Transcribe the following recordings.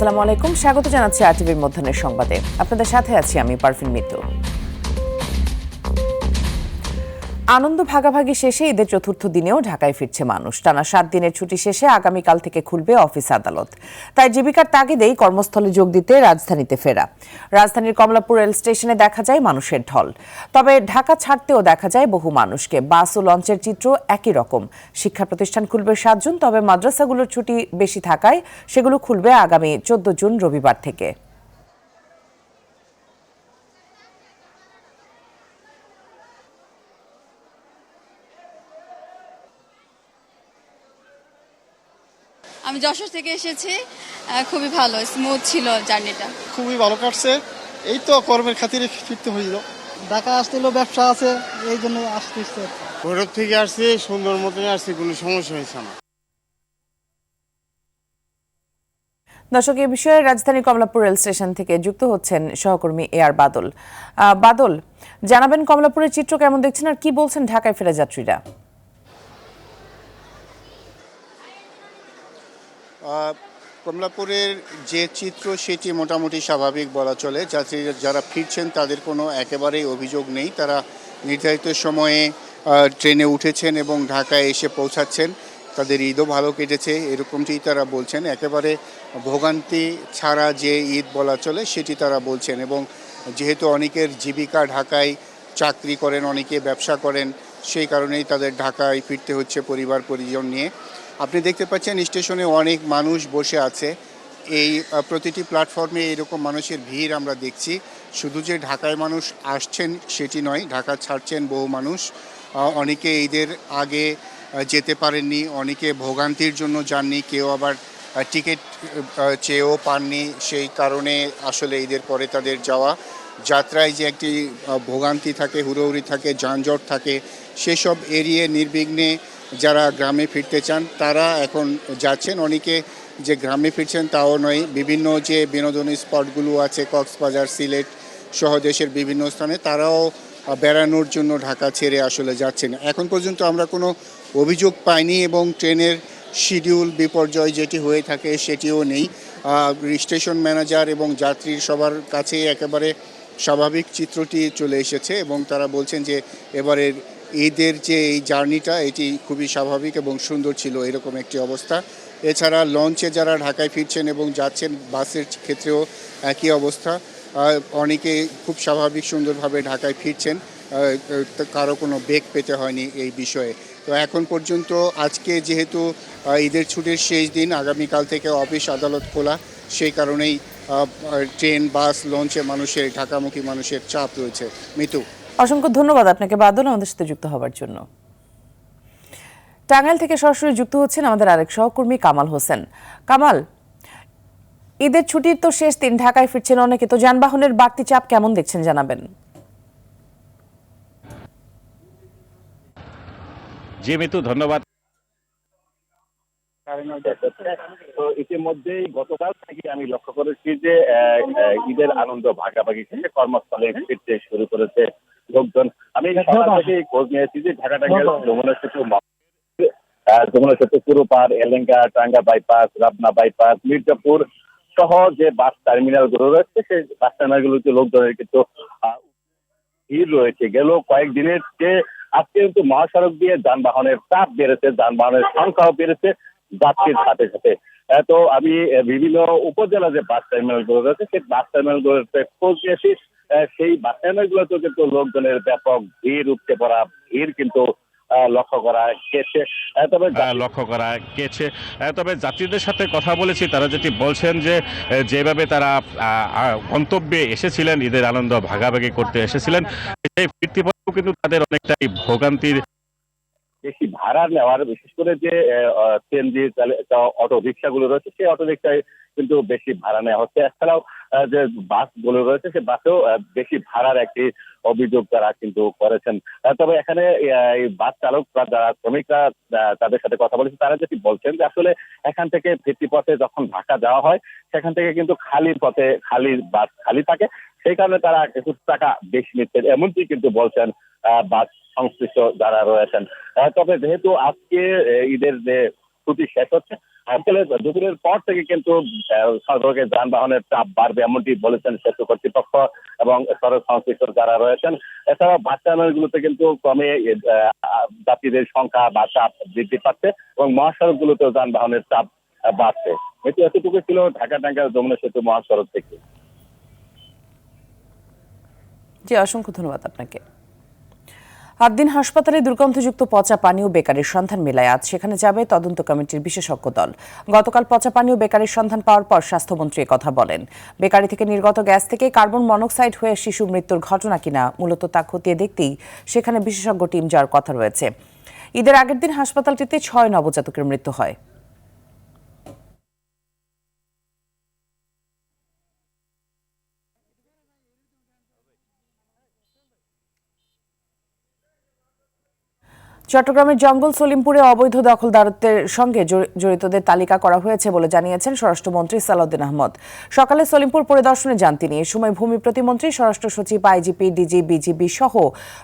আসসালামু আলাইকুম, স্বাগত জানাচ্ছি আরটিভির মধ্যাহ্নের সংবাদে। আপনাদের সাথে আছি আমি পারফিন মিতু। আনন্দ ভাগাভাগি শেষে ঈদের চতুর্থ দিনেও ঢাকায় ফিরছে মানুষ। টানা 7 দিনের ছুটি শেষে আগামীকাল থেকে খুলবে অফিস আদালত। তাই জীবিকার তাগিদেই কর্মস্থলে যোগ দিতে রাজধানীতে ফেরা। রাজধানীর কমলাপুর রেল স্টেশনে দেখা যায় মানুষের ঢল। তবে ঢাকা ছাড়তেও দেখা যায় বহু মানুষকে। বাস ও লঞ্চের চিত্র একই রকম। শিক্ষা প্রতিষ্ঠান খুলবে 7 জুন, তবে মাদ্রাসাগুলোর ছুটি বেশি থাকায় সেগুলো খুলবে আগামী 14 জুন রবিবার থেকে। আমি যশোর থেকে এসেছি, খুবই ভালো, স্মুথ ছিল জার্নিটা। খুবই ভালো কাটছে। এই তো কর্মের খাতিরে ফিরতে হইল। ঢাকা আসতে হলো ব্যবসা আছে, এই জন্য আসতেছে। ভৈরব থেকে আসছি, সুন্দর মতন আসছি, কোনো সমস্যা হয়েছে না। দর্শক, এ বিষয়ে রাজধানী কমলাপুর রেল স্টেশন থেকে যুক্ত হচ্ছেন সহকর্মী এ আর বাদল। বাদল, জানাবেন কমলাপুরের চিত্র কেমন দেখছেন আর কি বলছেন ঢাকায় ফেরা যাত্রীরা? কমলাপুরের যে চিত্র সেটি মোটামুটি স্বাভাবিক বলা চলে। যাত্রীরা যারা ফিরছেন তাদের কোনো একেবারেই অভিযোগ নেই। তারা নির্ধারিত সময়ে ট্রেনে উঠেছেন এবং ঢাকায় এসে পৌঁছাচ্ছেন। তাদের ঈদও ভালো কেটেছে এরকমটি তারা বলছেন। একেবারে ভোগান্তি ছাড়া যে ঈদ বলা চলে সেটি তারা বলছেন। এবং যেহেতু অনেকের জীবিকা ঢাকায়, চাকরি করেন, অনেকে ব্যবসা করেন, সেই কারণেই তাদের ঢাকায় ফিরতে হচ্ছে পরিবার পরিজন নিয়ে। আপনি দেখতে পাচ্ছেন স্টেশনে অনেক মানুষ বসে আছে। এই প্রতিটি প্ল্যাটফর্মে এরকম মানুষের ভিড় আমরা দেখছি। শুধু যে ঢাকায় মানুষ আসছেন সেটি নয়, ঢাকা ছাড়ছেন বহু মানুষ। অনেকে ঈদের আগে যেতে পারেননি, অনেকে ভোগান্তির জন্য যাননি, কেউ আবার টিকিট চেয়েও পাননি। সেই কারণে আসলে ঈদের পরে তাদের যাওয়া। যাত্রায় যে একটি ভোগান্তি থাকে, হুড়োহুড়ি থাকে, যানজট থাকে, সেসব এড়িয়ে নির্বিঘ্নে যারা গ্রামে ফিরতে চান তারা এখন যাচ্ছেন। অনেকে যে গ্রামে ফিরছেন তাও নয়, বিভিন্ন যে বিনোদনী স্পটগুলো আছে কক্সবাজার, সিলেট সহ দেশের বিভিন্ন স্থানে, তারাও বেড়ানোর জন্য ঢাকা ছেড়ে আসলে যাচ্ছেন। এখন পর্যন্ত আমরা কোনো অভিযোগ পাইনি এবং ট্রেনের শিডিউল বিপর্যয় যেটি হয়ে থাকে সেটিও নেই। স্টেশন ম্যানেজার এবং যাত্রীর সবার কাছেই একেবারে স্বাভাবিক চিত্রটি চলে এসেছে এবং তারা বলছেন যে এবারের ঈদের যে এই জার্নিটা এটি খুবই স্বাভাবিক এবং সুন্দর ছিল, এরকম একটি অবস্থা। এছাড়া লঞ্চে যারা ঢাকায় ফিরছেন এবং যাচ্ছেন, বাসের ক্ষেত্রেও একই অবস্থা। অনেকে খুব স্বাভাবিক সুন্দরভাবে ঢাকায় ফিরছেন, কারো কোনো বেগ পেতে হয়নি এই বিষয়ে। তো এখন পর্যন্ত আজকে যেহেতু ঈদের ছুটির শেষ দিন, আগামীকাল থেকে অফিস আদালত খোলা, সেই কারণেই ট্রেন, বাস, লঞ্চে মানুষের, ঢাকামুখী মানুষের চাপ রয়েছে। মিতু, অসংখ্য ধন্যবাদ আপনাকে বাদল আমাদের সাথে যুক্ত হওয়ার জন্য। টাঙ্গাইল থেকে সরাসরি যুক্ত হচ্ছেন আমাদের আরেক সহকর্মী কামাল হোসেন। কামাল, ঈদের ছুটির তো শেষ দিন, ঢাকায় ফিরছেন অনেকে, তো যানবাহনের বাড়তি চাপ কেমন দেখছেন জানাবেন। জি মিতু, ধন্যবাদ। তো ইতিমধ্যেই গতকাল থেকে আমি লক্ষ্য করেছি যে ঈদের আনন্দ ভাগাভাগি শেষে কর্মস্থলে ফিরতে শুরু করেছে লোকজন। আমি সকাল থেকে খোঁজ নিয়েছি যে ঢাকা টাঙ্গাইল যমুনা সেতু পুরো পার, এলেঙ্গা, টাঙ্গা বাইপাস, রাবনা বাইপাস, মির্জাপুর সহ যে বাস টার্মিনাল গুলো রয়েছে সেই বাস টার্মিনাল গুলোতে লোকজনের কিন্তু ভিড় রয়েছে। গেল কয়েকদিনের চেয়ে আজকে কিন্তু মহাসড়ক দিয়ে যানবাহনের চাপ বেড়েছে, যানবাহনের সংখ্যাও বেড়েছে যাত্রীর সাথে সাথে। তো আমি বিভিন্ন উপজেলা যে বাস টার্মিনাল গুলো রয়েছে সেই বাস টার্মিনাল গুলোতে খোঁজ নিয়েছি। সেই বাস টার্মিনাল গুলোতেও কিন্তু লোকজনের ব্যাপক ভিড়, উপচে পড়া ভিড় কিন্তু লক্ষ্য করা গেছে। তবে যাত্রীদের সাথে কথা বলেছি, তারা যেটি বলছেন যে যেভাবে তারা গন্তব্যে এসেছিলেন, ঈদের আনন্দ ভাগাভাগি করতে এসেছিলেন, সেই ফিরতি পথেও কিন্তু তাদের অনেকটাই ভোগান্তির। বেশি ভাড়া নেওয়ার, বিশেষ করে যে সিএনজি অটো রিক্সা গুলো রয়েছে সেই অটো রিক্সায় কিন্তু বেশি ভাড়া নেওয়া হচ্ছে। এছাড়াও যে বাস গুলো রয়েছে সেই বাসেও বেশি ভাড়ার একটি অভিযোগ তারা কিন্তু করেছেন। তবে এখানে এই বাস চালক বা যারা শ্রমিকরা তাদের সাথে কথা বলেছে, তারা যেটি বলছেন যে আসলে এখান থেকে ফিরতি পথে যখন ঢাকা যাওয়া হয় সেখান থেকে কিন্তু খালি পথে খালি বাস খালি থাকে, সেই কারণে তারা কিছু টাকা বেশি নিচ্ছেন, এমনটি কিন্তু বলছেন বাস সংশ্লিষ্ট যারা রয়েছেন। তবে যেহেতু আজকে ঈদের যে ছুটি শেষ হচ্ছে, আসলে দুপুরের পর থেকে কিন্তু সড়কে যানবাহনের চাপ বাড়বে এমনটি বলেছেন সেতু কর্তৃপক্ষ এবং সড়ক সংশ্লিষ্ট যারা রয়েছেন। এছাড়া বাস টার্মিনালগুলোতে কিন্তু ক্রমে যাত্রীদের সংখ্যা বা চাপ বৃদ্ধি পাচ্ছে এবং মহাসড়কগুলোতেও যানবাহনের চাপ বাড়ছে। এতটুকু ছিল ঢাকা টাঙ্গাইল যমুনা সেতু মহাসড়ক থেকে। জি, অসংখ্য ধন্যবাদ আপনাকে। ৮ দিন হাসপাতালে দুর্গন্ধযুক্ত পচা পানি ও বেকারির সন্ধান মেলায় আজ সেখানে যাবে তদন্ত কমিটির বিশেষজ্ঞ দল। গতকাল পচা পানি ও বেকারির সন্ধান পাওয়ার পর স্বাস্থ্যমন্ত্রী কথা বলেন। বেকারি থেকে নির্গত গ্যাস থেকে কার্বন মনোক্সাইড হয়ে শিশু মৃত্যুর ঘটনা কিনা মূলত তা খতিয়ে দেখতেই সেখানে বিশেষজ্ঞ টিম যাওয়ার কথা রয়েছে। ঈদের আগের দিন হাসপাতালটিতে ৬ নবজাতকের মৃত্যু হয়। চট্টগ্রামের জঙ্গল সলিমপুরে অবৈধ দখলদারত্বের সঙ্গে জড়িতদের তালিকা করা হয়েছে বলে জানিয়েছেন স্বরাষ্ট্রমন্ত্রী সালাউদ্দিন আহমদ। সকালে সলিমপুর পরিদর্শনে যান তিনি। এ সময় ভূমি প্রতিমন্ত্রী, স্বরাষ্ট্র সচিব, আইজিপি, ডিজি, বিজিবি সহ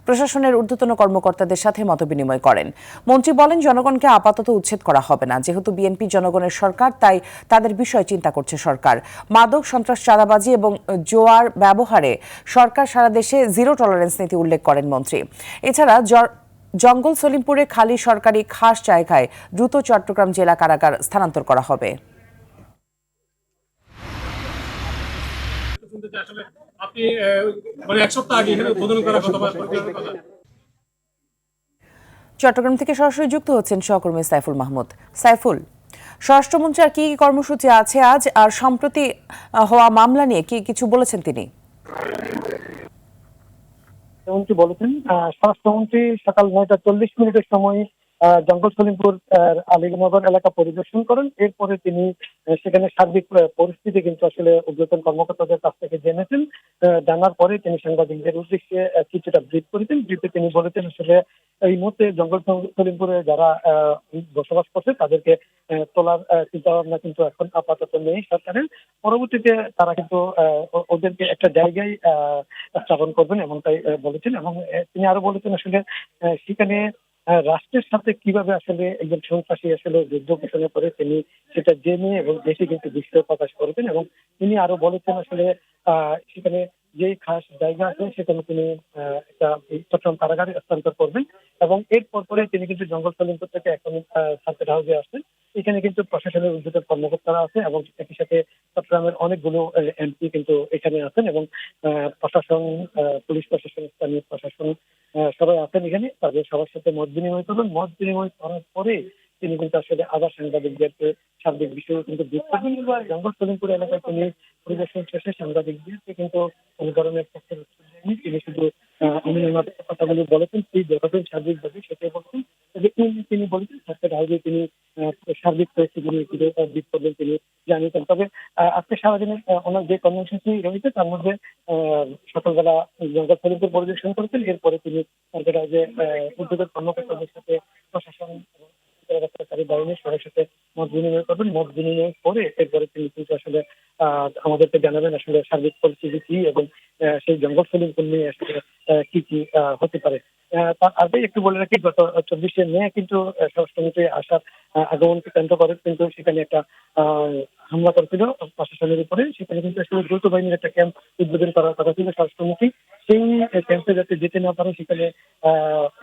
প্রশাসনের ঊর্ধ্বতন কর্মকর্তাদের সাথে মতবিনিময় করেন। মন্ত্রী বলেন, জনগণকে আপাতত উচ্ছেদ করা হবে না। যেহেতু বিএনপি জনগণের সরকার, তাই তাদের বিষয় চিন্তা করছে সরকার। মাদক, সন্ত্রাস, চাঁদাবাজি এবং জোয়ার ব্যবহারে সরকার সারা দেশে জিরো টলারেন্স নীতি উল্লেখ করেন মন্ত্রী। এছাড়া জঙ্গল সলিমপুরে খালি সরকারি খাস জায়গায় দ্রুত চট্টগ্রাম জেলা কারাগার স্থানান্তর করা হবে। চট্টগ্রাম থেকে সরাসরি যুক্ত হচ্ছেন সহকর্মী সাইফুল মাহমুদ। সাইফুল, স্বরাষ্ট্রমন্ত্রী আর কি কর্মসূচি আছে আজ, আর সম্প্রতি হওয়া মামলা নিয়ে কি কিছু বলেছেন তিনি? যেমনটি বলেছেন, স্বরাষ্ট্রমন্ত্রী সকাল ৯টা ৪০ সময় জঙ্গল সলিমপুর আলীনগর এলাকা পরিদর্শন করেন। এরপরে তিনি সেখানে সার্বিক পরিস্থিতি কিন্তু আসলে ঊর্ধ্বতন কর্মকর্তাদের কাছ থেকে জেনেছেন। জানার পরে তিনি সাংবাদিকদের উদ্দেশ্যে কিছুটা ব্রিফ করেছেন। ব্রিফে তিনি বলেছেন, আসলে এই মুহূর্তে জঙ্গল সলিমপুরে যারা বসবাস করছে তাদেরকে তোলার চিন্তা ভাবনা কিন্তু এখন আপাতত নেই সরকারের। পরবর্তীতে তারা কিন্তু ওদেরকে একটা জায়গায় স্থাপন করবেন এমনটাই বলেছেন। এবং তিনি আরো বলেছেন, আসলে সেখানে রাষ্ট্রের সাথে কিভাবে আসলে একজন সন্ত্রাসী আসলে যুদ্ধ ঘোষণা করে তিনি সেটা জেনে এবং দেশে কিন্তু বিস্ময় প্রকাশ করেছেন। এবং তিনি আরো বলেছেন, আসলে সেখানে যে খাস জায়গা আছে সেখানে তিনি একটা চট্টগ্রাম কারাগারে স্থানান্তর করবেন। এবং এরপর পরে তিনি কিন্তু জঙ্গল সলিমপুর থেকে এখন সার্কিট হাউসে আসছেন। এখানে কিন্তু প্রশাসনের ঊর্ধ্বতন কর্মকর্তারা আছে এবং একই সাথে চট্টগ্রামের অনেকগুলো এমপি কিন্তু এখানে আছেন এবং প্রশাসন, পুলিশ প্রশাসন, স্থানীয় প্রশাসন সবাই আছেন এখানে। তাদের সবার সাথে মত বিনিময় করবেন। মত বিনিময় করার পরে তিনি কিন্তু আসলে আবার সাংবাদিকদেরকে সার্বিক বিষয়ে কিন্তু ব্রিফ করবেন। জঙ্গল সলিমপুর এলাকায় তিনি পরিদর্শন শেষে সাংবাদিকদেরকে কিন্তু কোনো ধরনের পক্ষের উত্তর দেননি। তিনি শুধু কথাগুলো বলেছেন, তিনি যতদিন সার্বিকভাবে সেটাই বলছেন। তিনি বলেছেন সার্কিট হাউসে তিনি সার্বিক পরিস্থিতি নিয়ে ব্রিফ করবেন তিনি জানিয়েছেন। তবে আজকে সারাদিনের ওনার যে কর্মসূচি রয়েছে তার মধ্যে সকালবেলা জঙ্গল সলিমপুর পরিদর্শন করেছেন। এরপরে তিনি সার্কিট হাউসে ঊর্ধ্বতন কর্মকর্তাদের সাথে প্রশাসন বাহিনীর সবার সাথে মত বিনিময় করবেন। মত বিনিময় করে এরপরে তিনি কিন্তু আসলে আমাদেরকে জানাবেন আসলে সার্বিক পরিস্থিতি কি এবং সেই জঙ্গল সলিমপুর নিয়ে আসলে কি কি হতে পারে। তার আগে একটু বলে রাখি, গত 24শে মে কিন্তু স্বরাষ্ট্রমন্ত্রী আসার আগমনকে কেন্দ্র করে কিন্তু সেখানে একটা হামলা করেছিল প্রশাসনের উপরে। সেখানে কিন্তু আসলে দ্রুত বাহিনীর একটা ক্যাম্প উদ্বোধন করার কথা ছিল স্বরাষ্ট্রমন্ত্রী। সেই ক্যাম্পে যাতে যেতে না পারে সেখানে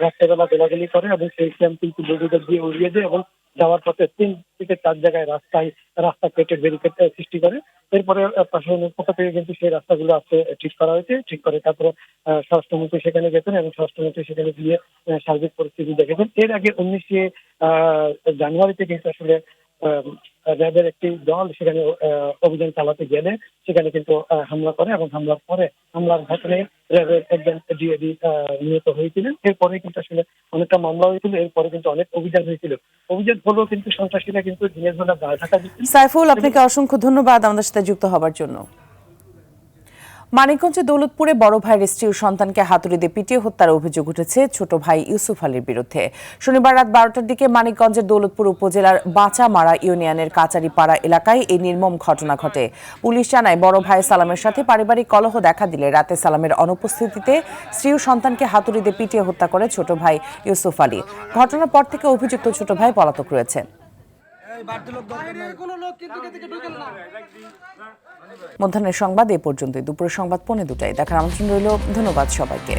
রাত্রেবেলা গোলাগুলি করে এবং সেই ক্যাম্প কিন্তু বন্দুকদের দিয়ে উড়িয়ে দেয় এবং যাওয়ার পথে 3 থেকে 4 জায়গায় রাস্তা কেটে ব্যারিকেড সৃষ্টি করে। এরপরে প্রশাসনের পক্ষ থেকে কিন্তু সেই রাস্তাগুলো আজকে ঠিক করা হয়েছে। ঠিক করে তারপরে স্বরাষ্ট্রমন্ত্রী সেখানে গেছেন এবং স্বরাষ্ট্রমন্ত্রী সেখানে গিয়ে সার্বিক পরিস্থিতি দেখেছেন। এর আগে 19শে জানুয়ারিতে কিন্তু আসলে র্যাবের একটি দল সেখানে অভিযান চালাতে গেলে সেখানে কিন্তু হামলা করে এবং হামলার পরে হামলার ঘটনায় র্যাবের একজন ডিএডি নিহত হয়েছিলেন। এরপরে কিন্তু আসলে অনেকটা মামলা হয়েছিল। এরপরে কিন্তু অনেক অভিযান হয়েছিল। অভিযান হলেও কিন্তু সন্ত্রাসীরা কিন্তু দিনের বেলা গায়ে ঢাকা দিচ্ছেন। সাইফুল, আপনাকে অসংখ্য ধন্যবাদ আমাদের সাথে যুক্ত হবার জন্য। মানিকগঞ্জে দৌলতপুরে বড় ভাইয়ের স্ত্রী ও সন্তানকে হাতুড়ি দিয়ে পিটিয়ে হত্যার অভিযোগ উঠেছে ছোট ভাই ইউসুফ আলীর বিরুদ্ধে। শনিবার রাত 12টার দিকে মানিকগঞ্জের দৌলতপুর উপজেলার বাচামারা ইউনিয়নের কাচারিপাড়া এলাকায় এই নির্মম ঘটনা ঘটে। পুলিশ জানায়, বড় ভাই সালামের সাথে পারিবারিক কলহ দেখা দিলে রাতে সালামের অনুপস্থিতিতে স্ত্রী ও সন্তানকে হাতুড়ি দিয়ে পিটিয়ে হত্যা করে ছোট ভাই ইউসুফ আলী। ঘটনার পর থেকে অভিযুক্ত ছোট ভাই পলাতক রয়েছে। মধ্যাহ্নের সংবাদ এ পর্যন্তই। দুপুরের সংবাদ 2:45 দেখার আমন্ত্রণ রইল। ধন্যবাদ সবাইকে।